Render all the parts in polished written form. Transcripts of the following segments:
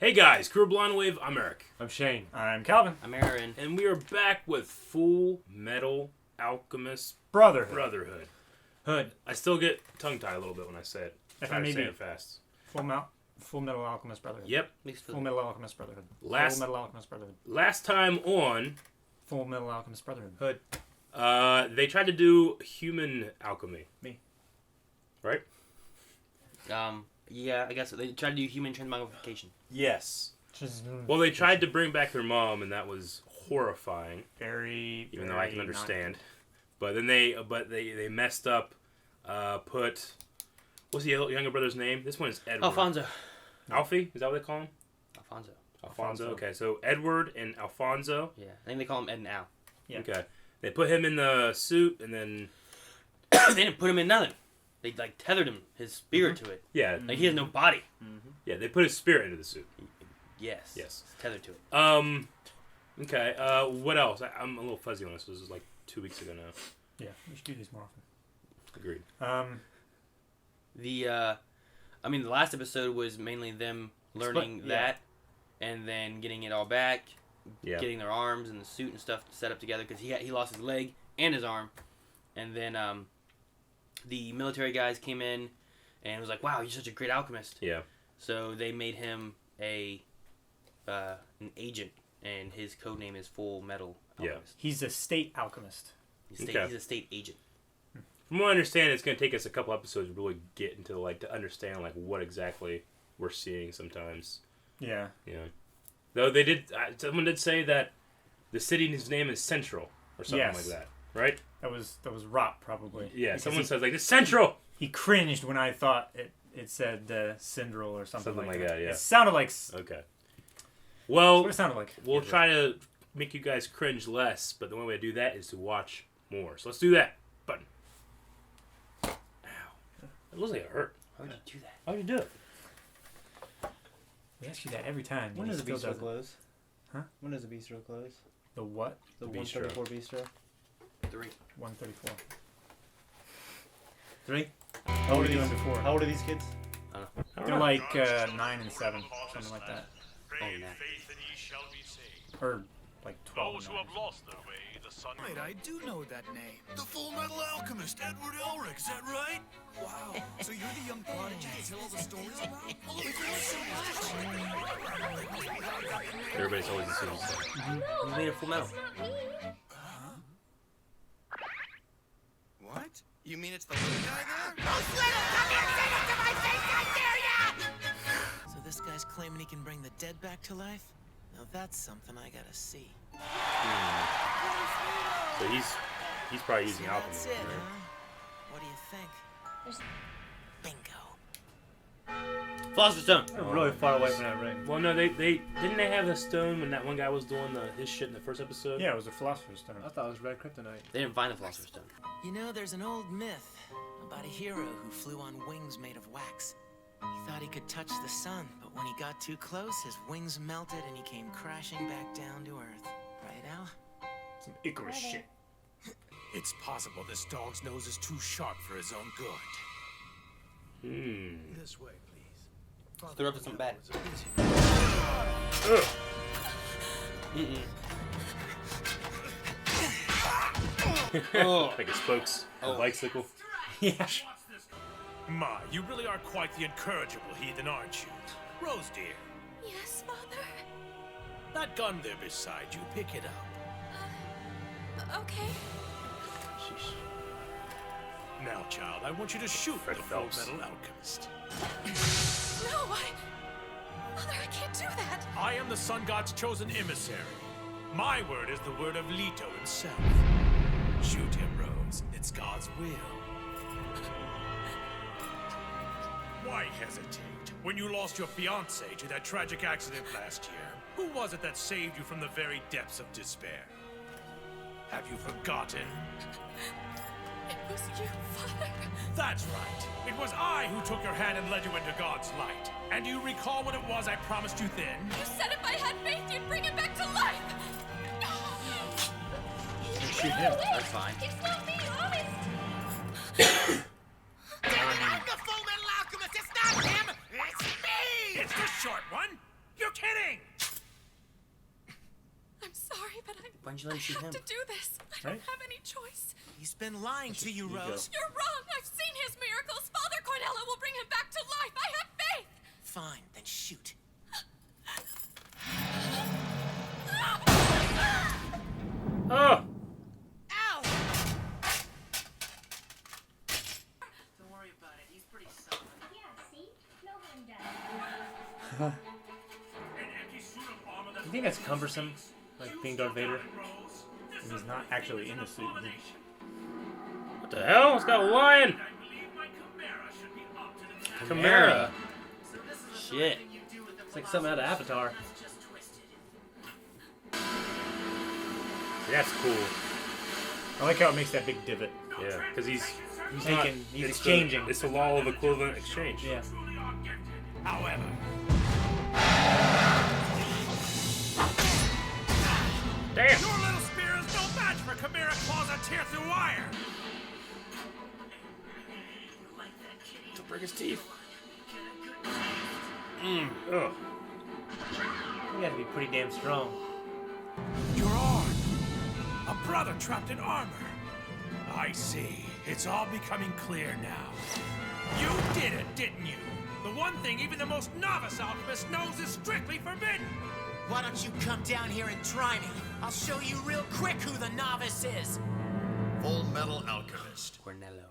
Hey guys, Crew Blonde Wave, I'm Eric. I'm Shane. I'm Calvin. I'm Aaron. And we are back with Fullmetal Alchemist Brotherhood. Hood. I still get tongue-tied a little bit when I say it. Try to say it fast. Fullmetal Alchemist Brotherhood. Yep. Fullmetal Alchemist Brotherhood. Fullmetal Alchemist Brotherhood. Last time on Fullmetal Alchemist Brotherhood. Hood. they tried to do human alchemy. Me. Right? Yeah, I guess they tried to do human transmogrification. Yes. Just Well, they tried to bring back their mom, and that was horrifying. even Though I can understand. But then they messed up. What's the younger brother's name? This one is Edward. Alfonso. Alfie? Is that what they call him? Alfonso. Okay, so Edward and Alfonso. Yeah, I think they call him Ed and Al. Yeah. Okay. They put him in the suit, and then... They didn't put him in nothing. They, tethered him, his spirit to it. Yeah. Like, he has no body. Mm-hmm. Yeah, they put his spirit into the suit. Yes. Yes. It's tethered to it. Okay, what else? I'm a little fuzzy on this. This was like 2 weeks ago now. Yeah, we should do these more often. Agreed. The last episode was mainly them learning that, and then getting it all back, getting their arms and the suit and stuff set up together, because he lost his leg and his arm, and then the military guys came in and was like, "Wow, you're such a great alchemist." Yeah. So they made him an agent, and his code name is Fullmetal Alchemist. Yeah. He's a state alchemist. He's a state agent. From what I understand, it's going to take us a couple episodes to really get into to understand what exactly we're seeing sometimes. Yeah. Yeah. Though someone did say that the city's name is Central or something like that, right? That was Rot probably. Yeah. Someone says it's Central. He cringed when I thought it said Syndrel or something like that. Yeah. It sounded like. Okay. Well, What it sounded like. we'll try to make you guys cringe less, but the only way to do that is to watch more. So let's do that. Button. Ow. It looks like it hurt. How would you do that? How'd you do it? We ask you that every time. When does the bistro close? Huh? When does the bistro close? The what? The bistro. 134 bistro? 3. 134. 3? How old are you doing before? How old are these kids? They're like 9 and 7, something like that. Or like 12. Those who have lost their way, the sun. Wait, I do know that name. The Fullmetal Alchemist, Edward Elric, is that right? Wow. So you're the young prodigy they tell all the stories about? Well, if you're so Everybody's always assuming stuff. He made a full metal. What? You mean it's the little guy there? So this guy's claiming he can bring the dead back to life? Now that's something I gotta see. So he's probably using alchemy. That's it, Right? huh? What do you think? Bingo. Philosopher's Stone. We're really far away from that ring. Well, no, they didn't they have a stone when that one guy was doing his shit in the first episode? Yeah, it was a Philosopher's Stone. I thought it was red kryptonite. They didn't find the Philosopher's Stone. You know, there's an old myth about a hero who flew on wings made of wax. He thought he could touch the sun, but when he got too close, his wings melted and he came crashing back down to Earth. Right, Al? Some Icarus shit. It's possible this dog's nose is too sharp for his own good. This way, please. Throw up to some bad. Like a spokes, a bicycle. Yeah. My, you really are quite the incorrigible heathen, aren't you? Rose, dear, Yes, Father. that gun there beside you, pick it up. Okay. Sheesh. Now, child, I want you to shoot Fred the Phelps. Fullmetal Alchemist. No, Father, I can't do that. I am the sun god's chosen emissary. My word is the word of Leto himself. Shoot him, Rose. It's God's will. Why hesitate? When you lost your fiancé to that tragic accident last year, who was it that saved you from the very depths of despair? Have you forgotten? It was you, Father. That's right. It was I who took your hand and led you into God's light. And do you recall what it was I promised you then? You said if I had faith, you'd bring it back to life. Shoot him. That's fine. It's not me, honest. I'm the Fullmetal Alchemist! It's not him! It's me! It's the short one. You Why didn't you let him shoot him? I have to do this. I don't Right? have any choice. He's been lying to you, ego. Rose. You're wrong. I've seen his miracles. Father Cornello will bring him back to life. I have faith. Fine, then shoot. Oh! Ow! Don't worry about it. He's pretty solid. Yeah, see? No harm done. You think that's cumbersome? Like being Darth Vader? And he's not actually in the suit. What the hell? It's got a lion! Chimera. Shit. It's like something out of Avatar. That's cool. I like how it makes that big divot. Yeah, because he's Taking, he's it's exchanging. It's the law of equivalent exchange. Yeah. However, Damn! your little spear is no match for Chimera claws that tear through wire. To break his teeth. You gotta be pretty damn strong. Your arm. A brother trapped in armor. I see. It's all becoming clear now. You did it, didn't you? The one thing even the most novice alchemist knows is strictly forbidden. Why don't you come down here and try me? I'll show you real quick who the novice is. Fullmetal Alchemist. Cornello.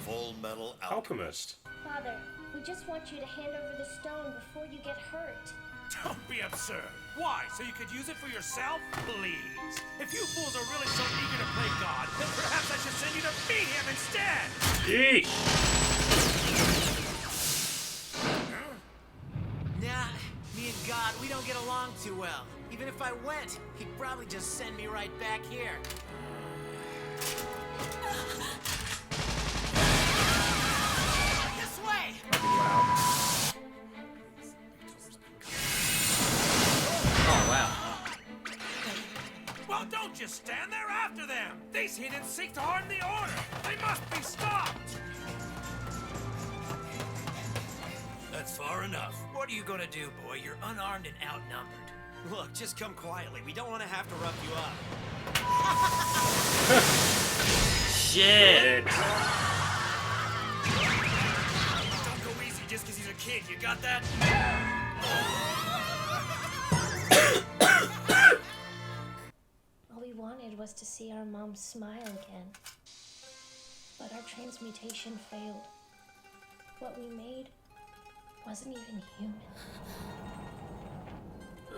Fullmetal Alchemist. Father, we just want you to hand over the stone before you get hurt. Don't be absurd. Why? So you could use it for yourself? Please. If you fools are really so eager to play God, then perhaps I should send you to meet him instead. Yeesh! Nah, me and God, we don't get along too well. Even if I went, he'd probably just send me right back here. This way! Oh, wow. Well, don't just stand there after them. These heathens seek to harm the Order. They must be stopped. That's far enough. What are you gonna do, boy? You're unarmed and outnumbered. Look, just come quietly. We don't want to have to rough you up. Shit. Don't go easy just because he's a kid. You got that? All we wanted was to see our mom smile again. But our transmutation failed. What we made wasn't even human.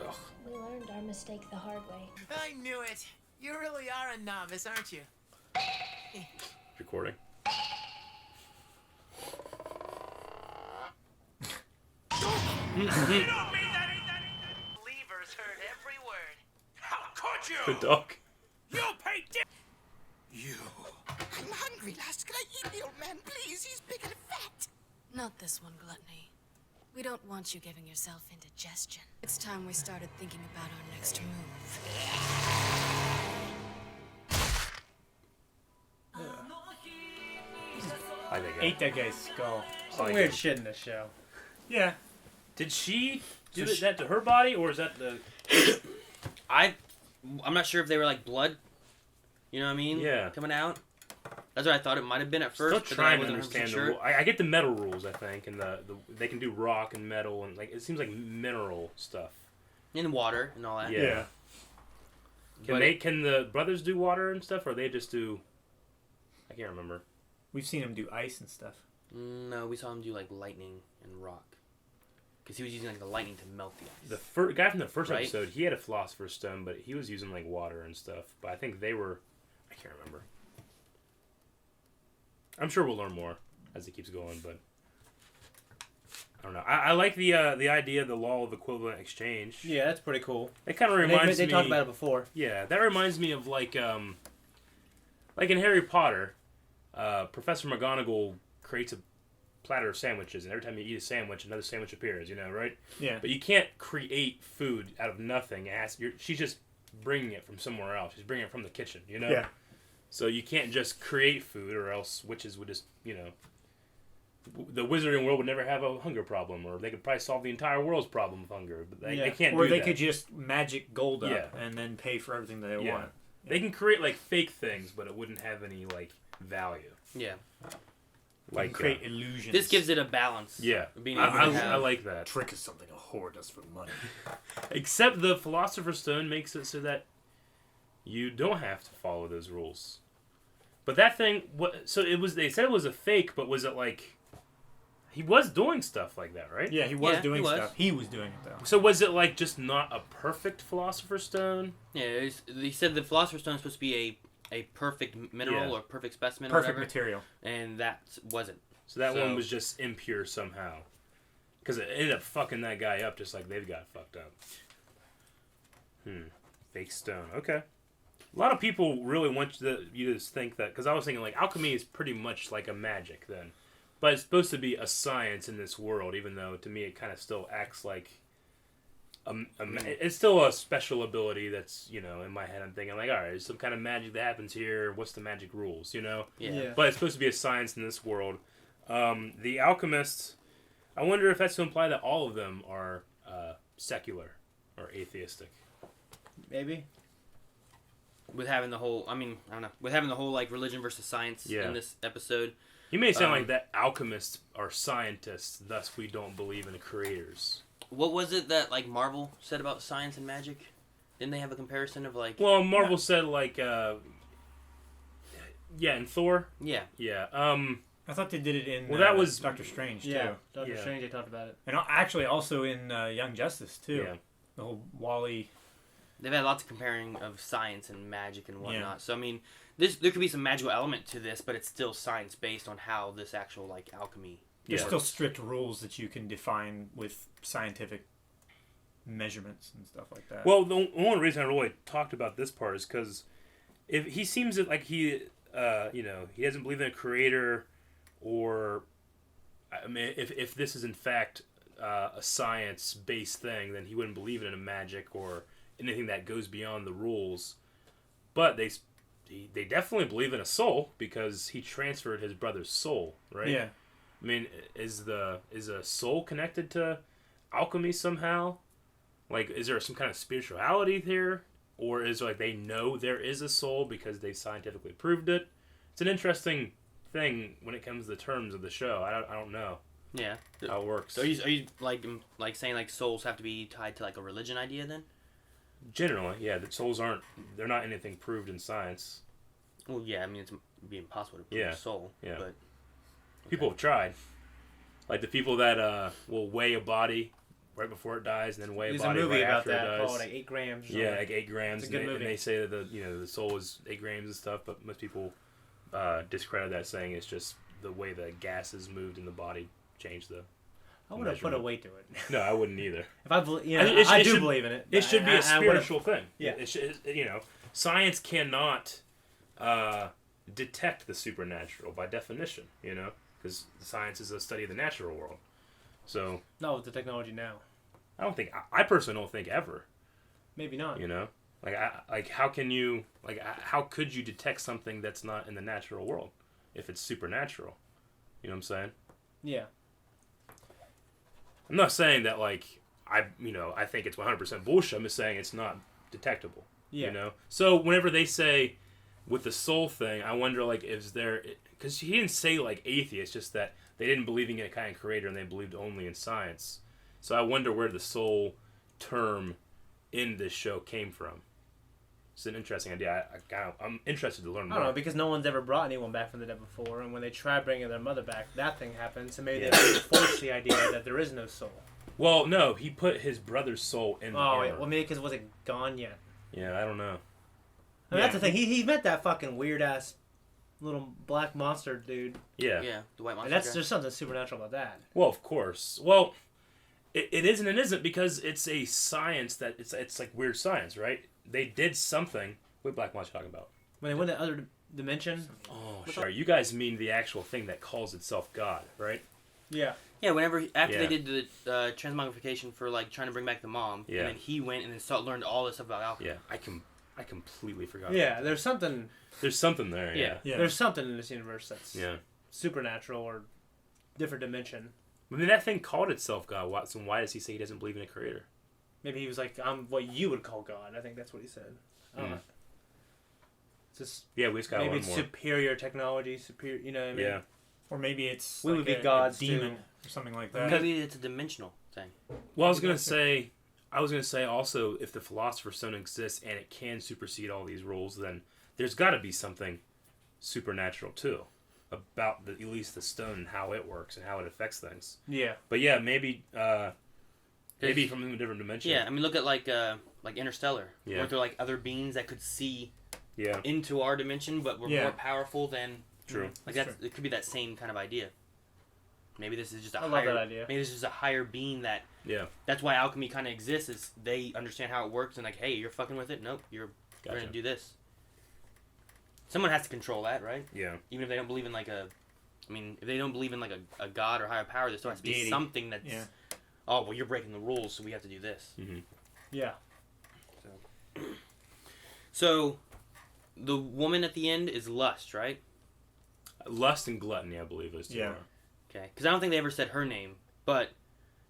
Ugh. We learned our mistake the hard way. I knew it. You really are a novice, aren't you? Recording. You don't mean that. Believers heard every word. How could you? Good dog. You'll pay You. I'm hungry, lass. Can I eat the old man, please? He's big and fat. Not this one, Gluttony. We don't want you giving yourself indigestion. It's time we started thinking about our next move. I think Ate that guy's skull. Some like weird him. shit in this show. Yeah. Did she do So that to her body, or is that the... I'm not sure if they were like blood. You know what I mean? Yeah. Coming out. That's what I thought it might have been at first. Still but then I trying to wasn't understand 100% the sure. rule. I get the metal rules, I think, and the they can do rock and metal, and like it seems like mineral stuff. In water and all that. Yeah. Can the brothers do water and stuff, or they just do... I can't remember. We've seen him do ice and stuff. No, we saw him do like lightning and rock. Because he was using like the lightning to melt the ice. The guy from the first Right? episode, he had a philosopher's stone, but he was using like water and stuff. But I think they were... I can't remember. I'm sure we'll learn more as it keeps going, but... I don't know. I like the idea of the law of equivalent exchange. Yeah, that's pretty cool. It kind of reminds me... They talked about it before. Yeah, that reminds me of like in Harry Potter, Professor McGonagall creates a platter of sandwiches, and every time you eat a sandwich, another sandwich appears. You know, right? Yeah. But you can't create food out of nothing. She's just bringing it from somewhere else. She's bringing it from the kitchen. You know. Yeah. So you can't just create food, or else witches would just the wizarding world would never have a hunger problem, or they could probably solve the entire world's problem of hunger. But they can't. Or do they that. could just magic gold up and then pay for everything that they want. They can create like fake things, but it wouldn't have any like value. Yeah. Like create illusions. This gives it a balance. Yeah, Being able to have... I like that. Trick is something a whore does for money. Except the Philosopher's Stone makes it so that you don't have to follow those rules. But that thing, so it was. They said it was a fake, but was it like he was doing stuff like that, right? Yeah, he was doing stuff. He was doing it though. So was it like just not a perfect Philosopher's Stone? Yeah, they said the Philosopher's Stone is supposed to be a perfect mineral or perfect specimen, perfect or whatever, material, and that wasn't. So that one was just impure somehow, because it ended up fucking that guy up just like they've got fucked up. Fake stone. Okay. A lot of people really want you to think that, because I was thinking like alchemy is pretty much like a magic then, but it's supposed to be a science in this world, even though to me it kind of still acts like it's still a special ability that's, you know, in my head I'm thinking like, all right, there's some kind of magic that happens here. What's the magic rules, you know? Yeah. But it's supposed to be a science in this world. The alchemists, I wonder if that's to imply that all of them are secular or atheistic. Maybe. With having the whole, I don't know, with having the whole like religion versus science in this episode. You may sound like that alchemists are scientists, thus we don't believe in creators. What was it that like Marvel said about science and magic? Didn't they have a comparison of like? Well, Marvel said like, in Thor. Yeah. Yeah. I thought they did it in. Well, that was Doctor Strange too. Yeah, Doctor Strange. They talked about it, and actually also in Young Justice too. Yeah. The whole Wally. They've had lots of comparing of science and magic and whatnot. Yeah. So I mean, there could be some magical element to this, but it's still science based on how this actual like alchemy. There's still strict rules that you can define with scientific measurements and stuff like that. Well, the only reason I really talked about this part is because if he seems like he doesn't believe in a creator, or I mean, if this is in fact a science-based thing, then he wouldn't believe in a magic or anything that goes beyond the rules. But they definitely believe in a soul because he transferred his brother's soul, right? Yeah. I mean, is a soul connected to alchemy somehow? Like, is there some kind of spirituality here? Or is it like they know there is a soul because they scientifically proved it? It's an interesting thing when it comes to the terms of the show. I don't know. Yeah. How it works. So are you like saying like souls have to be tied to like a religion idea then? Generally, yeah. The souls they're not anything proved in science. Well, yeah, I mean, it'd be impossible to prove a soul. Yeah. But people have tried. Like the people that will weigh a body right before it dies, and then weigh a body right after it dies. There's a movie about that called like 8 grams. Yeah, like 8 grams. It's a good movie. And they say that the soul is 8 grams and stuff, but most people discredit that, saying it's just the way the gases moved in the body changed the. I would have put a weight to it. No, I wouldn't either. If I do believe in it. It should be a spiritual thing. Yeah. It should, science cannot detect the supernatural by definition, because science is a study of the natural world. So. No, with the technology now. I personally don't think ever. Maybe not. How can you, how could you detect something that's not in the natural world if it's supernatural? You know what I'm saying? Yeah. I'm not saying that I think it's 100% bullshit. I'm just saying it's not detectable. Yeah. So whenever they say with the soul thing, I wonder is there, because he didn't say atheist, just that they didn't believe in a kind of creator and they believed only in science. So I wonder where the soul term in this show came from. It's an interesting idea. I'm interested to learn more. I don't know, because no one's ever brought anyone back from the dead before, and when they try bringing their mother back, that thing happens, and maybe they force the idea that there is no soul. Well, no, he put his brother's soul in the armor. Well, maybe because was it gone yet? Yeah, I don't know. I mean, that's the thing. He met that fucking weird-ass little black monster dude. Yeah. Yeah, the white monster. And there's something supernatural about that. Well, of course. Well, it isn't and isn't because it's a science that it's like weird science, right? They did something. What black monster talking about? When they went to the other dimension? Oh, sure. You guys mean the actual thing that calls itself God, right? Yeah. Yeah, after they did the transmogrification for trying to bring back the mom, and then he went and then learned all this stuff about alchemy. Yeah, I completely forgot. Yeah, there's something. There's something there. Yeah. There's something in this universe that's supernatural or different dimension. I mean, that thing called itself God. So why does he say he doesn't believe in a creator? Maybe he was like, I'm what you would call God. I think that's what he said. It's just, yeah, we just got maybe one it's more. superior technology, superior. You know what I mean? Yeah. Or maybe it's we like would be a gods demon too. or something like that. Maybe it's a dimensional thing. Well, I was gonna say also, if the Philosopher's Stone exists and it can supersede all these rules, then there's got to be something supernatural too about at least the stone and how it works and how it affects things. Yeah. But yeah, maybe from a different dimension. Yeah, I mean, look at like Interstellar. Yeah. Weren't there like other beings that could see Yeah. into our dimension, but were more powerful than? True. Like it could be that same kind of idea. Maybe this is just a I higher. love that idea. Maybe this is a higher being that. Yeah. That's why alchemy kind of exists. Is they understand how it works and like, hey, you're fucking with it. Nope, you're going to do this. Someone has to control that, right? Yeah. Even if they don't believe in like a, I mean, if they don't believe in like a god or higher power, there still has to be Deity. something that's. Yeah. Oh well, you're breaking the rules, so we have to do this. Mm-hmm. Yeah. So, the woman at the end is Lust, right? Lust and gluttony, I believe, is two. Yeah. Okay, because I don't think they ever said her name, but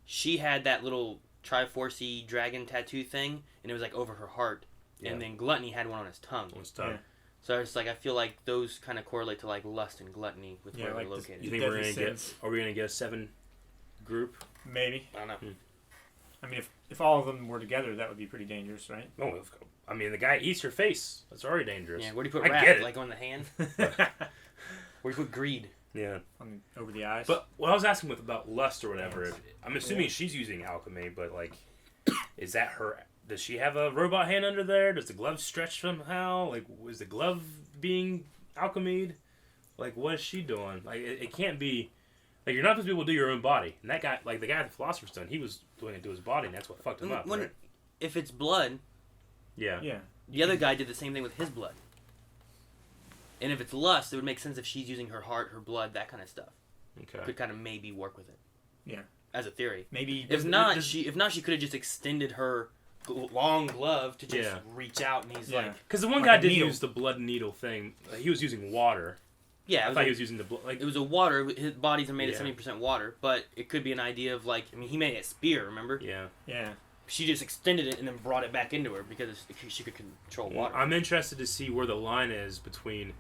she had that little Triforce dragon tattoo thing, and it was like over her heart, and then Gluttony had one on his tongue. On his tongue. Yeah. So it's like I feel like those kind of correlate to like lust and gluttony with where like they're located. You think we're gonna get? Are we gonna get a 7 group? Maybe. I don't know. I mean, if all of them were together, that would be pretty dangerous, right? Oh, I mean, the guy eats your face. That's already dangerous. Yeah, where do you put I wrath? get it. Like on the hand? Where do you put greed? Yeah. Over the eyes. But what I was asking about lust or whatever, I'm assuming she's using alchemy, but like, is that her? Does she have a robot hand under there? Does the glove stretch somehow? Like, is the glove being alchemied? Like, what is she doing? Like, it can't be. Like, you're not supposed to be able to do your own body. And that guy, like the guy at the Philosopher's Stone, he was doing it to his body, and that's what fucked him up. Right? If it's blood, yeah. The other guy did the same thing with his blood. And if it's lust, it would make sense if she's using her heart, her blood, that kind of stuff. Okay. Could kind of maybe work with it. Yeah. As a theory. Maybe. If not, she could have just extended her long glove to just reach out, and he's like. Because the one guy did use the blood needle thing. He was using water. Yeah, I thought he was using the blood. Like, it was a water. His body's made of 70% water, but it could be an idea of like. I mean, he made a spear. Remember? Yeah. Yeah. She just extended it and then brought it back into her because she could control water. I'm interested to see where the line is between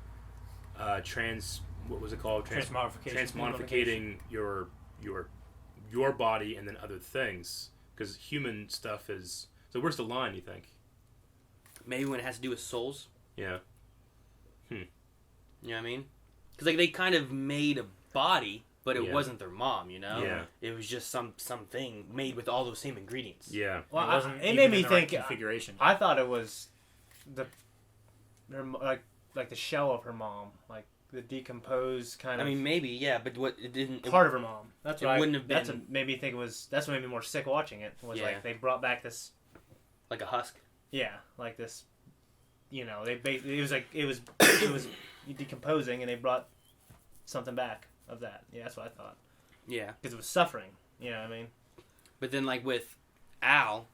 what was it called? Transmogrificating your body and then other things. Because human stuff is... So where's the line, you think? Maybe when it has to do with souls. Yeah. You know what I mean? Because like they kind of made a body, but it wasn't their mom, you know? Yeah. It was just something made with all those same ingredients. Yeah. Well, it made me think... configuration. I thought it was like the shell of her mom, like the decomposed kind of. I mean, maybe, yeah, but what it didn't. Part of her mom. That's what wouldn't have been. That's what made me think it was. That's what made me more sick watching it. Was like they brought back this. Like a husk. Yeah, like this. You know, it was like it was decomposing, and they brought something back of that. Yeah, that's what I thought. Yeah. Because it was suffering. You know what I mean? But then, like with Al,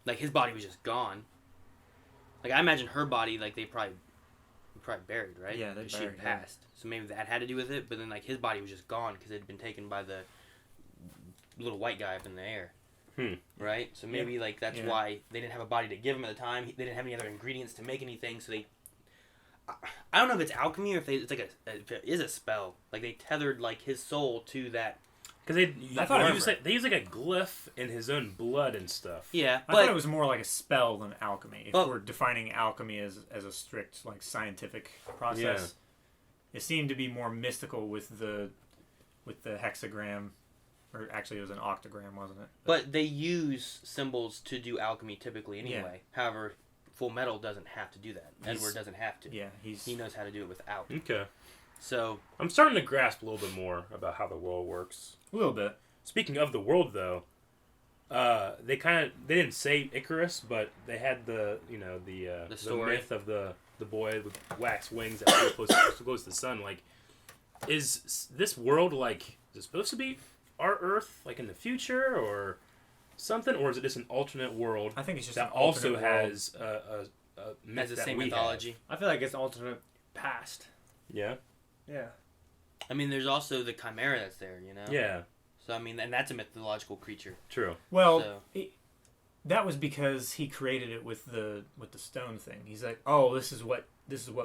like his body was just gone. Like I imagine her body, like they probably buried, right? Yeah, they she buried, passed. So maybe that had to do with it. But then, like his body was just gone because it had been taken by the little white guy up in the air. Right? So maybe like that's why they didn't have a body to give him at the time. They didn't have any other ingredients to make anything. So they, I don't know if it's alchemy or if it's like if it is a spell. Like they tethered like his soul to that. Because they use like a glyph in his own blood and stuff. Yeah, I thought it was more like a spell than alchemy. If we're defining alchemy as a strict like scientific process, it seemed to be more mystical with the hexagram, or actually it was an octagram, wasn't it? But they use symbols to do alchemy typically anyway. Yeah. However, Fullmetal doesn't have to do that. Edward doesn't have to. Yeah, he knows how to do it without. Okay. So I'm starting to grasp a little bit more about how the world works. A little bit. Speaking of the world, though, they didn't say Icarus, but they had the myth of the boy with wax wings that flew close to the sun. Like, is this world like is it supposed to be our Earth, like in the future, or something, or is it just an alternate world? I think it's just that also has a myth has the same mythology. I feel like it's an alternate past. Yeah. Yeah. I mean, there's also the chimera that's there, you know? Yeah. So, I mean, and that's a mythological creature. True. Well, So. That was because he created it with the stone thing. He's like, oh, this is what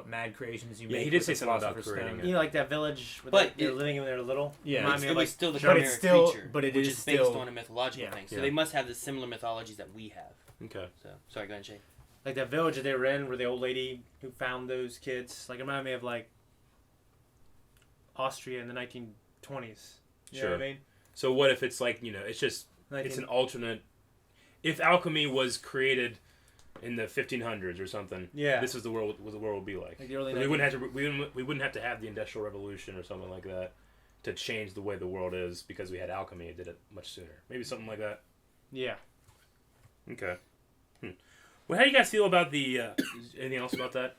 mad creations you make. He did say something about creating it. You know, like that village where But they're living when they're little? Yeah. It was still the but chimera it's still, creature, but it which is based still on a mythological thing. So they must have the similar mythologies that we have. Okay. So, sorry, go ahead, Shay. Like that village that they were in, where the old lady who found those kids, like, it reminded me of like Austria in the 1920s. You know what I mean? So what if it's like, it's just it's an alternate. If alchemy was created in the 1500s or something, this is the world. What the world would be like. Like the early we wouldn't have to. We wouldn't have to have the Industrial Revolution or something like that to change the way the world is because we had alchemy. It did it much sooner. Maybe something like that. Yeah. Okay. Well, how do you guys feel about the? Anything else about that?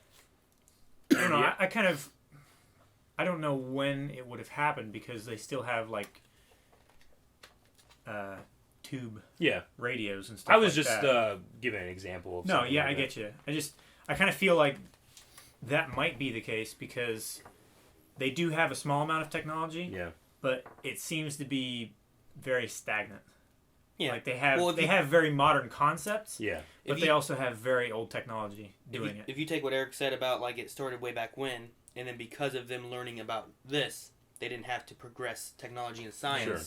I don't know. I don't know when it would have happened because they still have like tube radios and stuff. I was like just that. giving an example of. No, yeah, like I get you. I kind of feel like that might be the case because they do have a small amount of technology. Yeah. But it seems to be very stagnant. Yeah. Like they have very modern concepts. Yeah. But they also have very old technology doing it. If you take what Eric said about like it started way back when, and then because of them learning about this, they didn't have to progress technology and science. Sure.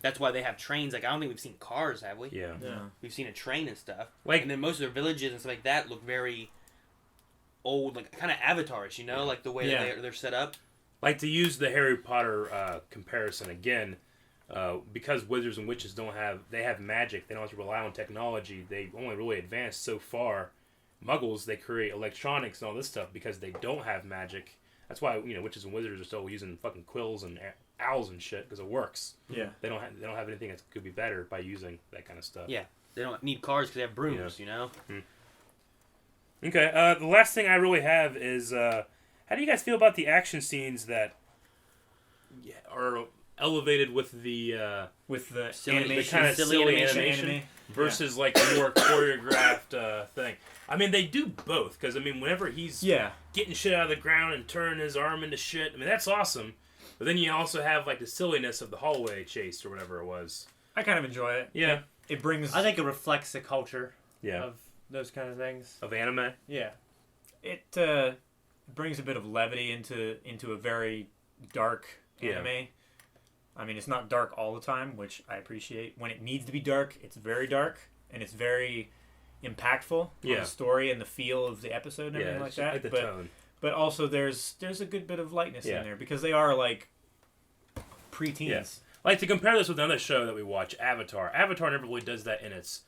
That's why they have trains. Like I don't think we've seen cars, have we? Yeah. We've seen a train and stuff. Like, and then most of their villages and stuff like that look very old, like kind of Avatarish, like the way that they're set up. Like to use the Harry Potter comparison again. Because wizards and witches they have magic, they don't have to rely on technology, they only really advance so far. Muggles, they create electronics and all this stuff because they don't have magic. That's why, witches and wizards are still using fucking quills and owls and shit because it works. Yeah. They don't have anything that could be better by using that kind of stuff. Yeah. They don't need cars because they have brooms, Okay, the last thing I really have is, how do you guys feel about the action scenes that are elevated with the kind of silly animation versus like a more choreographed thing? I mean, they do both because whenever he's getting shit out of the ground and turning his arm into shit, that's awesome. But then you also have like the silliness of the hallway chase or whatever it was. I kind of enjoy it. Yeah, it brings. I think it reflects the culture. Yeah. Of those kind of things. Of anime. Yeah. It brings a bit of levity into a very dark anime. I mean, it's not dark all the time, which I appreciate. When it needs to be dark, it's very dark, and it's very impactful on the story and the feel of the episode and everything like that. Like the tone. But also, there's a good bit of lightness in there because they are like preteens. Yeah. Like to compare this with another show that we watch, Avatar. Avatar never really does that in its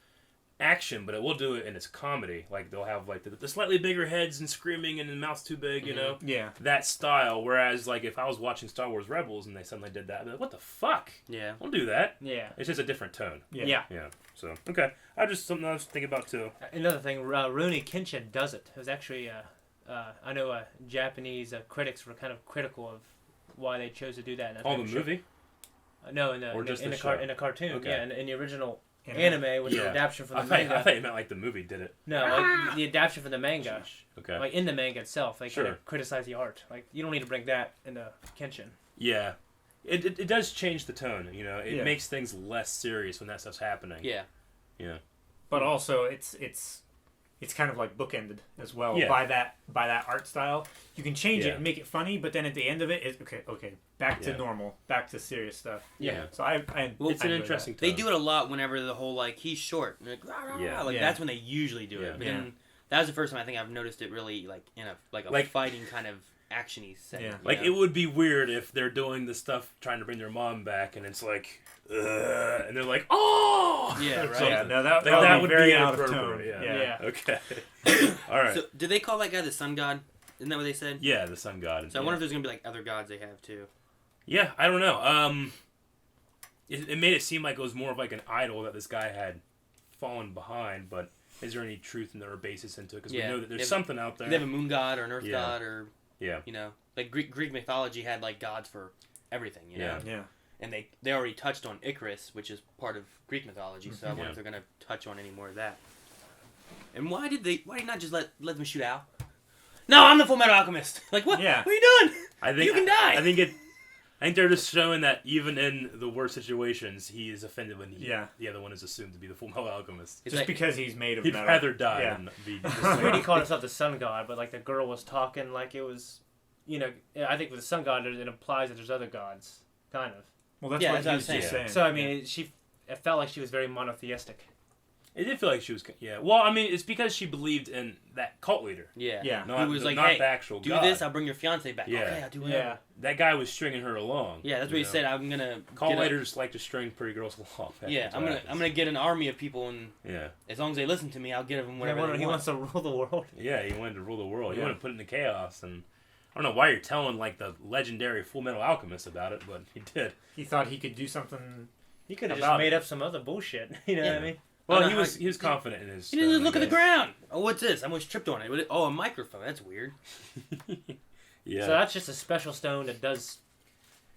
action, but it will do it in its comedy. Like they'll have like the slightly bigger heads and screaming and the mouth's too big, Yeah. That style. Whereas like if I was watching Star Wars Rebels and they suddenly did that, I'd be like, what the fuck? Yeah. Don't do that. Yeah. It's just a different tone. Yeah. So okay, something I was thinking about too. Another thing, Rurouni Kenshin does it. It was actually I know Japanese critics were kind of critical of why they chose to do that. The movie? No, in a cartoon. Okay. Yeah, in the original anime was an adaptation from the manga. I thought you meant like the movie did it. No, like the adaptation from the manga. Okay. Like in the manga itself, they kind of criticize the art. Like you don't need to bring that into Kenshin. Yeah. It does change the tone, It makes things less serious when that stuff's happening. Yeah. Yeah. But also, it's kind of like bookended as well by that art style. You can change it and make it funny, but then at the end of it, it's okay, back to normal, back to serious stuff. Yeah. So it's an interesting tone. They do it a lot whenever the whole like he's short, like, that's when they usually do it. But then that was the first time I think I've noticed it really like in a fighting kind of actiony setting. Yeah. Like it would be weird if they're doing the stuff trying to bring their mom back, and it's like, and they're like, oh, yeah, right. Yeah, no, that would be out of tone. Yeah. Okay. All right. So, did they call that guy the sun god? Isn't that what they said? Yeah, the sun god. So I wonder if there's gonna be like other gods they have too. Yeah, I don't know. It made it seem like it was more of like an idol that this guy had fallen behind, but is there any truth in there or basis into it? Because we know that there's something out there. They have a moon god or an earth god or yeah, like Greek mythology had like gods for everything. You know? Yeah. And they already touched on Icarus, which is part of Greek mythology. So I wonder if they're gonna touch on any more of that. And why did not just let them shoot Al? No, I'm the Fullmetal Alchemist. Like what? Yeah. What are you doing? I think you can die. I think I think they're just showing that even in the worst situations, he is offended when the other one is assumed to be the Fullmetal Alchemist. Just because he's made of he'd metal. rather die than be. It's weird he called himself the Sun God, but like the girl was talking like it was, I think with the Sun God it implies that there's other gods, kind of. Well, that's what I was saying. So I mean, it felt like she was very monotheistic. It did feel like she was, Well, I mean, it's because she believed in that cult leader. Yeah. Not, who was like, not hey, the actual do god. this, I'll bring your fiance back. Yeah. Okay, I'll do whatever. Yeah. That guy was stringing her along. Yeah, that's what he said. I'm gonna. Cult leaders like to string pretty girls along. Yeah, I'm gonna get an army of people, and as long as they listen to me, I'll get them whatever they want. He wants to rule the world. Yeah, he wanted to rule the world. He wanted to put it into chaos, and I don't know why you're telling like the legendary Fullmetal Alchemist about it, but he did. He thought he could do something. He could have just made up some other bullshit. You know what I mean? Well, he was confident in his. He didn't look at the ground. Oh, what's this? I almost tripped on it. Oh, a microphone. That's weird. Yeah. So that's just a special stone that does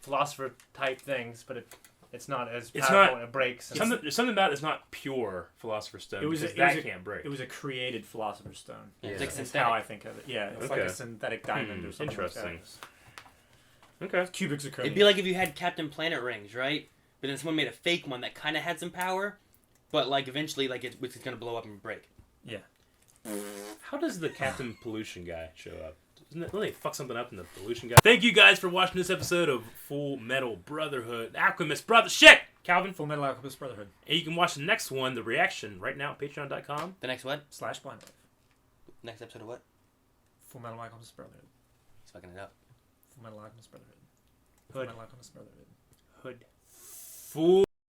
philosopher type things, but it's not as powerful and it breaks. Something about it's not pure philosopher's stone. Can't break. It was a created philosopher's stone. Yeah. It's like how I think of it. Yeah, it's like a synthetic diamond or something. Interesting. Like that. Okay. Cubic zirconia. It'd be like if you had Captain Planet rings, right? But then someone made a fake one that kind of had some power, but like eventually, like it's gonna blow up and break. Yeah. How does the Captain Pollution guy show up? Doesn't they fuck something up in the pollution guy? Thank you guys for watching this episode of Fullmetal Brotherhood. Alchemist Brother. Shit! Calvin. Fullmetal Alchemist Brotherhood. And you can watch the next one, the reaction, right now at patreon.com. The next what? /blindwave. Next episode of what? Fullmetal Alchemist Brotherhood. He's fucking it up. Fullmetal Alchemist Brotherhood. Hood. Fullmetal Alchemist Brotherhood. Hood. Full.